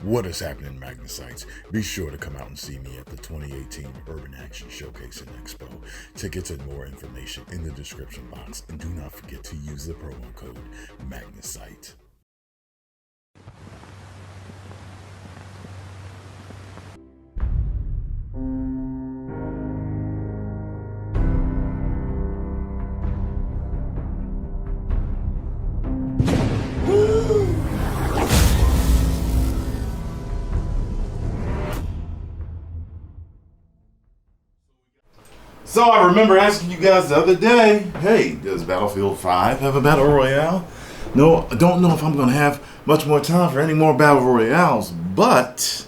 What is happening, Magnusites? Be sure to come out and see me at the 2018 Urban Action Showcase and Expo. Tickets and more information in the description box. And do not forget to use the promo code Magnusite. So I remember asking you guys the other day, hey, does Battlefield 5 have a Battle Royale? No, I don't know if I'm going to have much more time for any more Battle Royales, but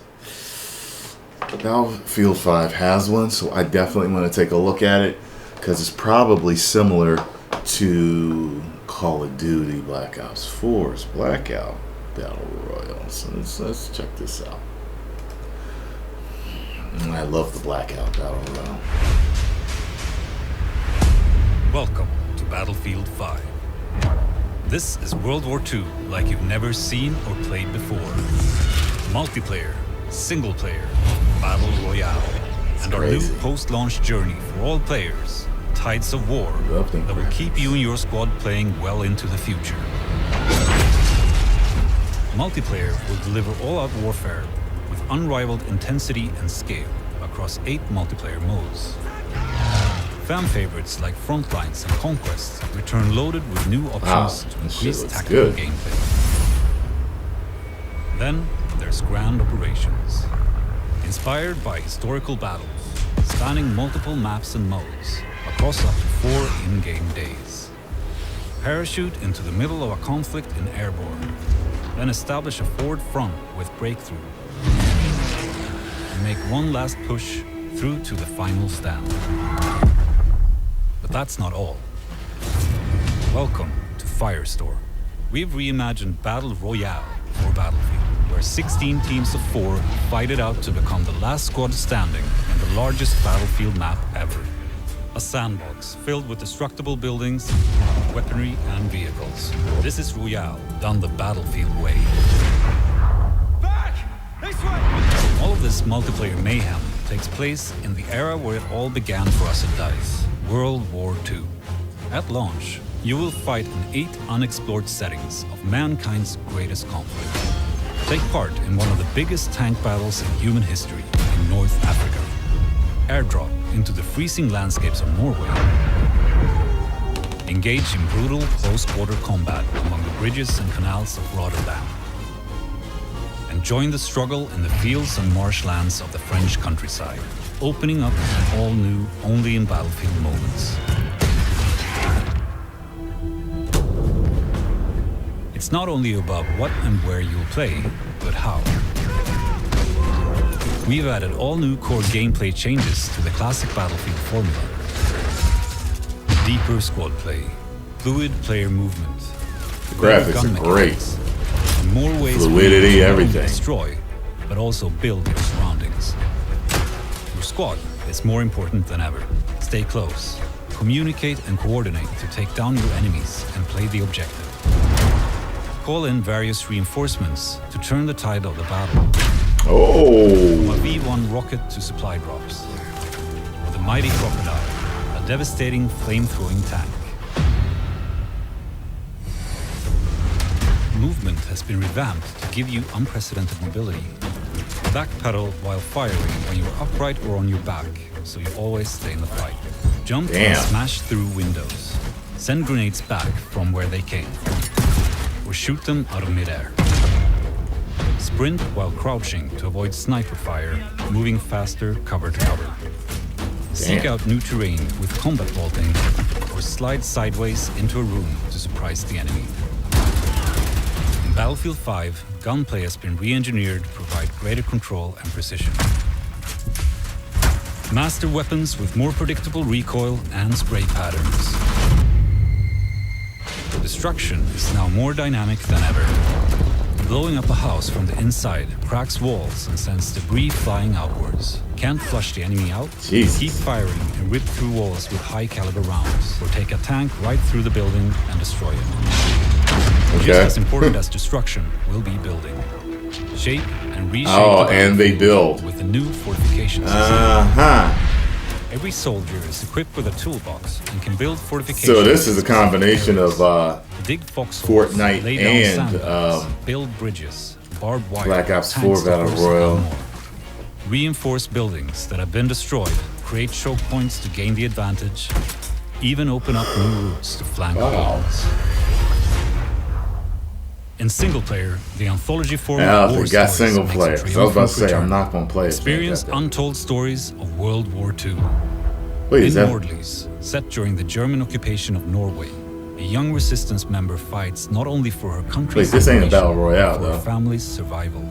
Battlefield 5 has one, so I definitely want to take a look at it because it's probably similar to Call of Duty Black Ops 4's Blackout Battle Royale. So let's check this out. I love the Blackout Battle Royale. Welcome to Battlefield 5. This is World War II like you've never seen or played before. Multiplayer, single player, Battle Royale, and our new post-launch journey for all players, Tides of War, that will keep you and your squad playing well into the future. Multiplayer will deliver all-out warfare with unrivaled intensity and scale across 8 multiplayer modes. Fan favorites like Frontlines and Conquest return loaded with new options to increase tactical gameplay. Then there's Grand Operations. Inspired by historical battles, spanning multiple maps and modes, across up to 4 in-game days. Parachute into the middle of a conflict in Airborne, then establish a forward front with Breakthrough, and make one last push through to the final stand. But that's not all. Welcome to Firestorm. We've reimagined Battle Royale for Battlefield, where 16 teams of 4 fight it out to become the last squad standing in the largest battlefield map ever. A sandbox filled with destructible buildings, weaponry, and vehicles. This is Royale, done the battlefield way. Back! This way! All of this multiplayer mayhem takes place in the era where it all began for us at DICE, World War II. At launch, you will fight in 8 unexplored settings of mankind's greatest conflict. Take part in one of the biggest tank battles in human history in North Africa. Airdrop into the freezing landscapes of Norway. Engage in brutal close-quarter combat among the bridges and canals of Rotterdam. And join the struggle in the fields and marshlands of the French countryside, opening up an all-new, only in Battlefield moments. It's not only about what and where you'll play, but how. We've added all new core gameplay changes to the classic Battlefield formula. Deeper squad play, fluid player movement, the graphics are great, and more ways fluidity, everything. Destroy, but also build your surroundings. Your squad is more important than ever. Stay close, communicate and coordinate to take down your enemies and play the objective. Call in various reinforcements to turn the tide of the battle. From a V1 rocket to supply drops. Or the mighty Crocodile, a devastating flame-throwing tank. Movement has been revamped to give you unprecedented mobility. Backpedal while firing when you're upright or on your back, so you always stay in the fight. Jump and smash through windows. Send grenades back from where they came. Or shoot them out of midair. Sprint while crouching to avoid sniper fire, moving faster cover to cover. Seek out new terrain with combat vaulting, or slide sideways into a room to surprise the enemy. In Battlefield 5, gunplay has been re-engineered to provide greater control and precision. Master weapons with more predictable recoil and spray patterns. Destruction is now more dynamic than ever. Blowing up a house from the inside cracks walls and sends debris flying outwards. Can't flush the enemy out? Jesus. Keep firing and rip through walls with high-caliber rounds, or take a tank right through the building and destroy it. Just as important as destruction will be building. shape and reshape Oh, the and they battlefield build. with the new fortification system. Every soldier is equipped with a toolbox and can build fortifications. So this is a combination of dig fox Fortnite lay down and sandbags, build bridges, barbed wire, Black Ops 4 tanks, Battle tunnels, and Royale. more. Reinforce buildings that have been destroyed, create choke points to gain the advantage, even open up new routes to flank opponents. In single player, the anthology format Yeah, War they got Stories single makes a player. So I was about to triumphant say, I'm return. not going to play it. Experience untold stories of World War II. Wait, is In that? Nordlys, set during the German occupation of Norway, a young resistance member fights not only for her country's Wait, this ain't a liberation, battle royale, but for though. her family's survival.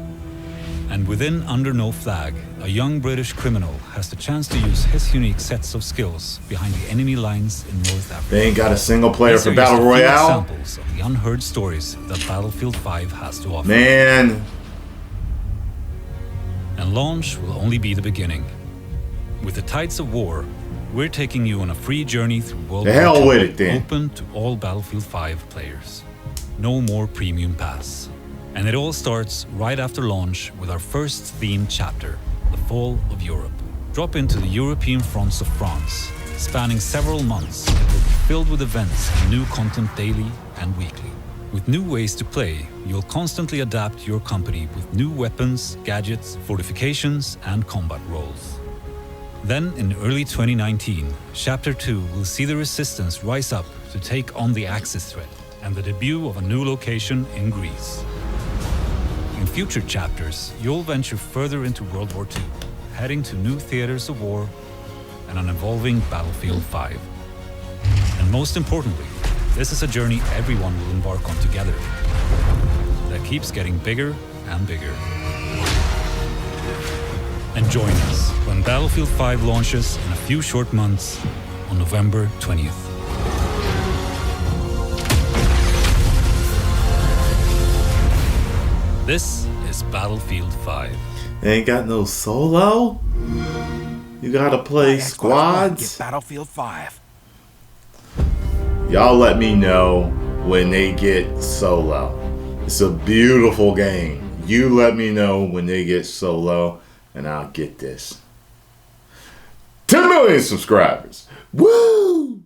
And within Under No Flag, a young British criminal has the chance to use his unique sets of skills behind the enemy lines in North Africa. They ain't got a single player These for are just Battle a few Royale? examples of the unheard stories that Battlefield 5 has to offer. Man. And launch will only be the beginning. With the tides of war, we're taking you on a free journey through World The War hell II, with it, then. open to all Battlefield 5 players. No more premium pass. And it all starts right after launch with our first themed chapter, The Fall of Europe. Drop into the European fronts of France, spanning several months. It will be filled with events and new content daily and weekly. With new ways to play, you'll constantly adapt your company with new weapons, gadgets, fortifications, and combat roles. Then, in early 2019, Chapter 2 will see the Resistance rise up to take on the Axis threat and the debut of a new location in Greece. In future chapters, you'll venture further into World War II, heading to new theaters of war and an evolving Battlefield 5. And most importantly, this is a journey everyone will embark on together that keeps getting bigger and bigger. And join us when Battlefield 5 launches in a few short months on November 20th. This is Battlefield 5. They ain't got no solo? You gotta play squads? Get Battlefield 5. Y'all let me know when they get solo. It's a beautiful game. You let me know when they get solo, and I'll get this. 10 million subscribers. Woo!